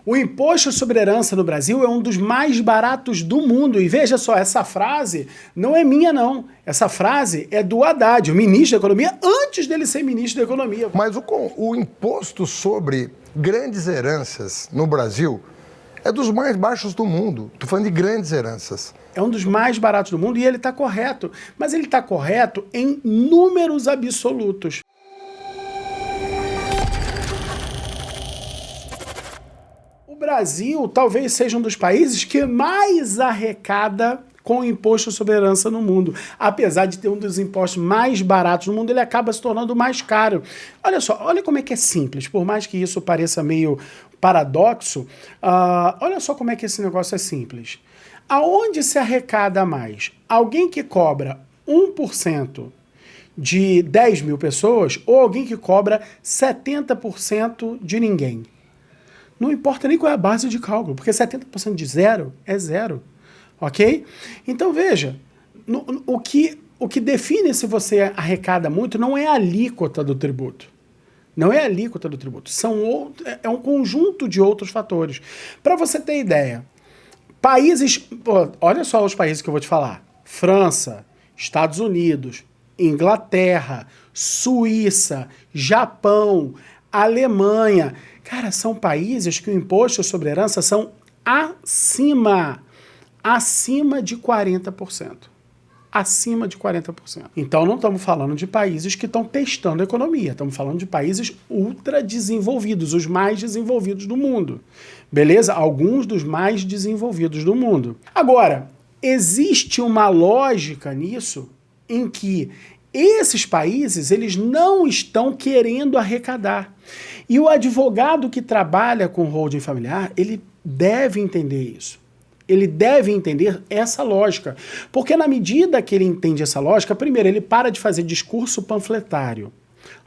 O imposto sobre herança no Brasil é um dos mais baratos do mundo. E veja só, essa frase não é minha, não. Essa frase é do Haddad, o ministro da Economia, antes dele ser ministro da Economia. Mas o imposto sobre grandes heranças no Brasil é dos mais baixos do mundo. Estou falando de grandes heranças. É um dos mais baratos do mundo e ele está correto. Mas ele está correto em números absolutos. O Brasil talvez seja um dos países que mais arrecada com o imposto sobre herança no mundo. Apesar de ter um dos impostos mais baratos do mundo, ele acaba se tornando mais caro. Olha só, olha como é que é simples, por mais que isso pareça meio paradoxo, olha só como é que esse negócio é simples. Aonde se arrecada mais? Alguém que cobra 1% de 10 mil pessoas ou alguém que cobra 70% de ninguém? Não importa nem qual é a base de cálculo, porque 70% de zero é zero, ok? Então veja, o que define se você arrecada muito não é a alíquota do tributo. Não é a alíquota do tributo, é um conjunto de outros fatores. Para você ter ideia, países, olha só os países que eu vou te falar: França, Estados Unidos, Inglaterra, Suíça, Japão, Alemanha. Cara, são países que o imposto sobre herança são acima de 40%. Acima de 40%. Então não estamos falando de países que estão testando a economia, estamos falando de países ultra desenvolvidos, os mais desenvolvidos do mundo. Beleza? Alguns dos mais desenvolvidos do mundo. Agora, existe uma lógica nisso em que esses países, eles não estão querendo arrecadar. E o advogado que trabalha com holding familiar, ele deve entender isso. Ele deve entender essa lógica. Porque na medida que ele entende essa lógica, primeiro, ele para de fazer discurso panfletário.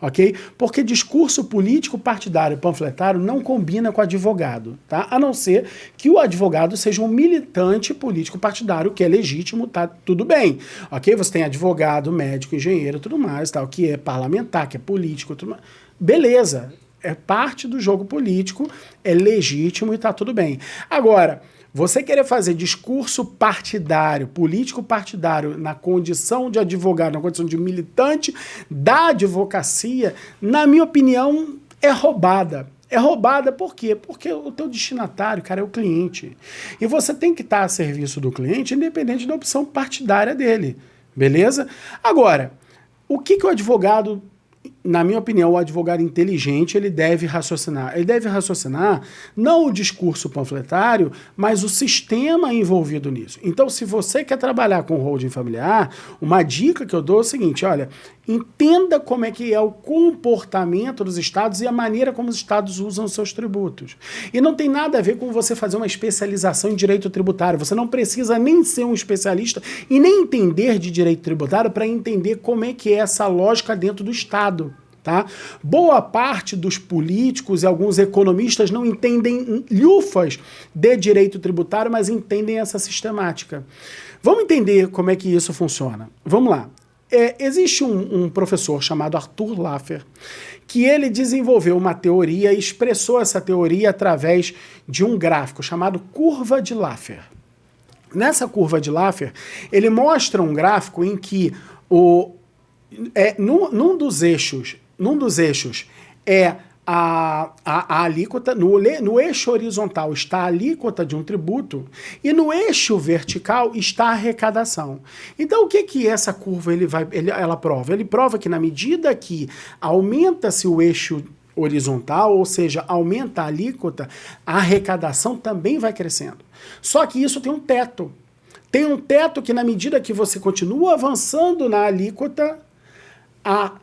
Ok? Porque discurso político partidário panfletário não combina com advogado, tá? A não ser que o advogado seja um militante político partidário, que é legítimo, tá? Tudo bem, ok? Você tem advogado, médico, engenheiro, tudo mais, tal, que é parlamentar, que é político, tudo mais. Beleza, é parte do jogo político, é legítimo e tá tudo bem. Agora, você querer fazer discurso partidário, político partidário, na condição de advogado, na condição de militante da advocacia, na minha opinião, é roubada. É roubada por quê? Porque o teu destinatário, cara, é o cliente. E você tem que estar a serviço do cliente, independente da opção partidária dele. Beleza? Agora, o que o advogado... Na minha opinião, o advogado inteligente, ele deve raciocinar. Ele deve raciocinar não o discurso panfletário, mas o sistema envolvido nisso. Então, se você quer trabalhar com holding familiar, uma dica que eu dou é o seguinte, olha, entenda como é que é o comportamento dos estados e a maneira como os estados usam os seus tributos. E não tem nada a ver com você fazer uma especialização em direito tributário. Você não precisa nem ser um especialista e nem entender de direito tributário para entender como é que é essa lógica dentro do Estado. Tá? Boa parte dos políticos e alguns economistas não entendem lhufas de direito tributário, mas entendem essa sistemática. Vamos entender como é que isso funciona. Vamos lá. Existe um professor chamado Arthur Laffer, que ele desenvolveu uma teoria e expressou essa teoria através de um gráfico chamado curva de Laffer. Nessa curva de Laffer, ele mostra um gráfico em que num dos eixos é a alíquota, no eixo horizontal está a alíquota de um tributo e no eixo vertical está a arrecadação. Então o que essa curva ela prova? Ele prova que na medida que aumenta-se o eixo horizontal, ou seja, aumenta a alíquota, a arrecadação também vai crescendo. Só que isso tem um teto. Tem um teto que na medida que você continua avançando na alíquota, a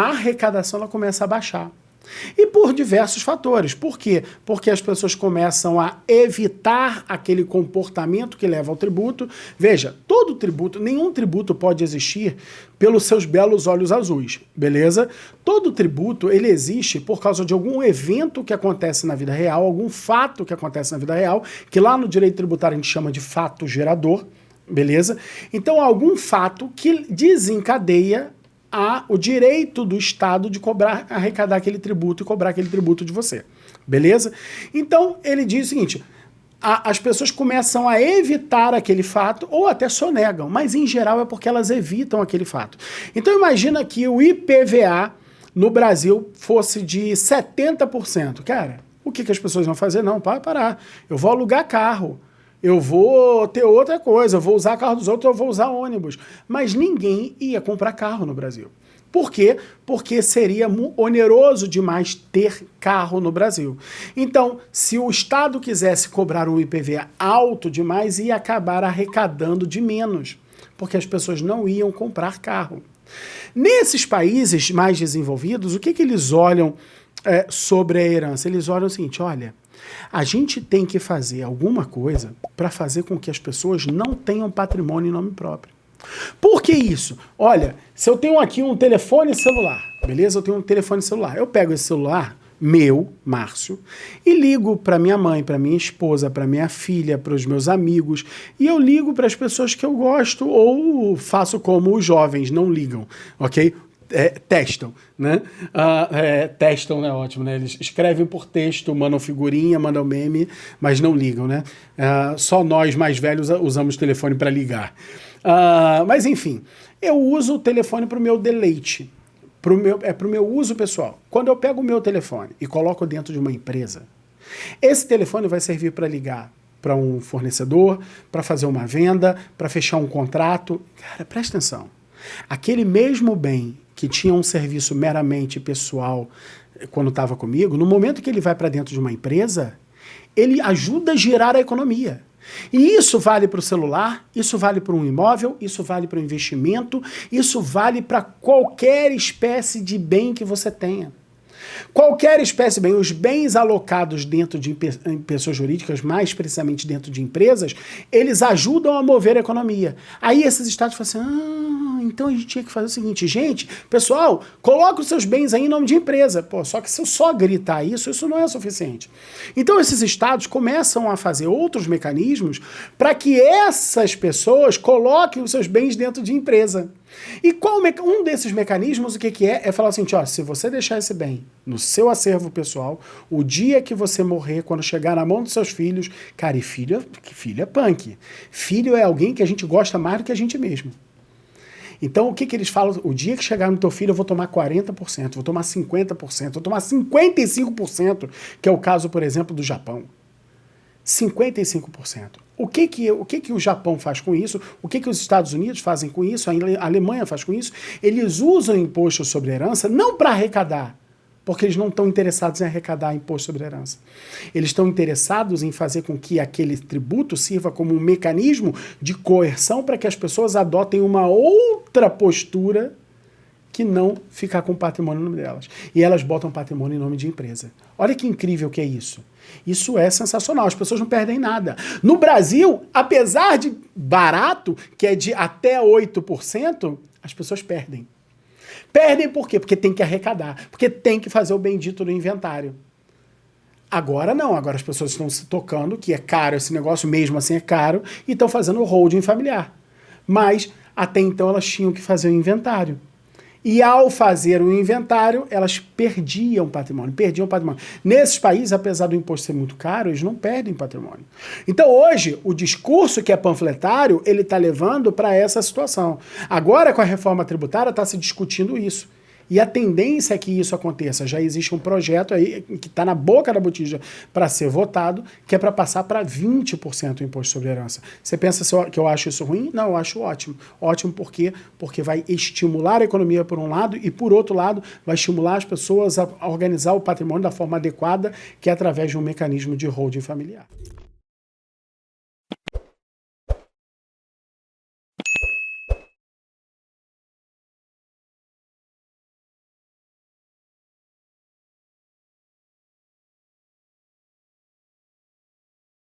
arrecadação ela começa a baixar. E por diversos fatores. Por quê? Porque as pessoas começam a evitar aquele comportamento que leva ao tributo. Veja, todo tributo, nenhum tributo pode existir pelos seus belos olhos azuis, beleza? Todo tributo, ele existe por causa de algum evento que acontece na vida real, algum fato que acontece na vida real, que lá no direito tributário a gente chama de fato gerador, beleza? Então, algum fato que desencadeia o direito do Estado de arrecadar aquele tributo e cobrar aquele tributo de você. beleza? Então, ele diz o seguinte, as pessoas começam a evitar aquele fato ou até sonegam, mas em geral é porque elas evitam aquele fato. Então, imagina que o IPVA no Brasil fosse de 70%. Cara, o que as pessoas vão fazer? Não, para parar. Eu vou alugar carro. Eu vou ter outra coisa, eu vou usar carro dos outros, eu vou usar ônibus. Mas ninguém ia comprar carro no Brasil. Por quê? Porque seria oneroso demais ter carro no Brasil. Então, se o Estado quisesse cobrar um IPVA alto demais, ia acabar arrecadando de menos, porque as pessoas não iam comprar carro. Nesses países mais desenvolvidos, o que eles olham sobre a herança? Eles olham o seguinte, olha, a gente tem que fazer alguma coisa para fazer com que as pessoas não tenham patrimônio em nome próprio. Por que isso? Olha, se eu tenho aqui um telefone celular, beleza? Eu tenho um telefone celular. Eu pego esse celular, meu, Márcio, e ligo para minha mãe, para minha esposa, para minha filha, para os meus amigos, e eu ligo para as pessoas que eu gosto ou faço como os jovens não ligam, ok? Testam, né? Testam, né? Ótimo, né? Eles escrevem por texto, mandam figurinha, mandam meme, mas não ligam, né? Só nós mais velhos usamos telefone para ligar. Mas enfim, eu uso o telefone para o meu deleite, para o meu uso pessoal. Quando eu pego o meu telefone e coloco dentro de uma empresa, esse telefone vai servir para ligar para um fornecedor, para fazer uma venda, para fechar um contrato. Cara, presta atenção. Aquele mesmo bem que tinha um serviço meramente pessoal quando estava comigo, no momento que ele vai para dentro de uma empresa, ele ajuda a girar a economia. E isso vale para o celular, isso vale para um imóvel, isso vale para o investimento, isso vale para qualquer espécie de bem que você tenha. Qualquer espécie de bem, os bens alocados dentro de pessoas jurídicas, mais precisamente dentro de empresas, eles ajudam a mover a economia. Aí esses estados falam assim, então a gente tinha que fazer o seguinte, gente, pessoal, coloca os seus bens aí em nome de empresa. Pô, só que se eu só gritar isso não é suficiente. Então esses estados começam a fazer outros mecanismos para que essas pessoas coloquem os seus bens dentro de empresa. E um desses mecanismos, o que é? É falar assim, ó, se você deixar esse bem no seu acervo pessoal, o dia que você morrer, quando chegar na mão dos seus filhos, cara, e filho é punk. Filho é alguém que a gente gosta mais do que a gente mesmo. Então, o que eles falam? O dia que chegar no teu filho, eu vou tomar 40%, vou tomar 50%, vou tomar 55%, que é o caso, por exemplo, do Japão. 55%. O que o Japão faz com isso? O que os Estados Unidos fazem com isso? A Alemanha faz com isso? Eles usam imposto sobre herança não para arrecadar, porque eles não estão interessados em arrecadar imposto sobre herança. Eles estão interessados em fazer com que aquele tributo sirva como um mecanismo de coerção para que as pessoas adotem uma outra postura que não ficar com patrimônio no nome delas. E elas botam patrimônio em nome de empresa. Olha que incrível que é isso. Isso é sensacional, as pessoas não perdem nada. No Brasil, apesar de barato, que é de até 8%, as pessoas perdem. Perdem por quê? Porque tem que arrecadar, porque tem que fazer o bendito do inventário. Agora não, agora as pessoas estão se tocando que é caro esse negócio, mesmo assim é caro, e estão fazendo o holding familiar. Mas até então elas tinham que fazer o inventário. E ao fazer o inventário, elas perdiam patrimônio. Nesses países, apesar do imposto ser muito caro, eles não perdem patrimônio. Então hoje, o discurso que é panfletário, ele está levando para essa situação. Agora, com a reforma tributária, está se discutindo isso. E a tendência é que isso aconteça. Já existe um projeto aí que está na boca da botija para ser votado, que é para passar para 20% o imposto sobre herança. Você pensa que eu acho isso ruim? Não, eu acho ótimo. Ótimo por quê? Porque vai estimular a economia por um lado e, por outro lado, vai estimular as pessoas a organizar o patrimônio da forma adequada, que é através de um mecanismo de holding familiar.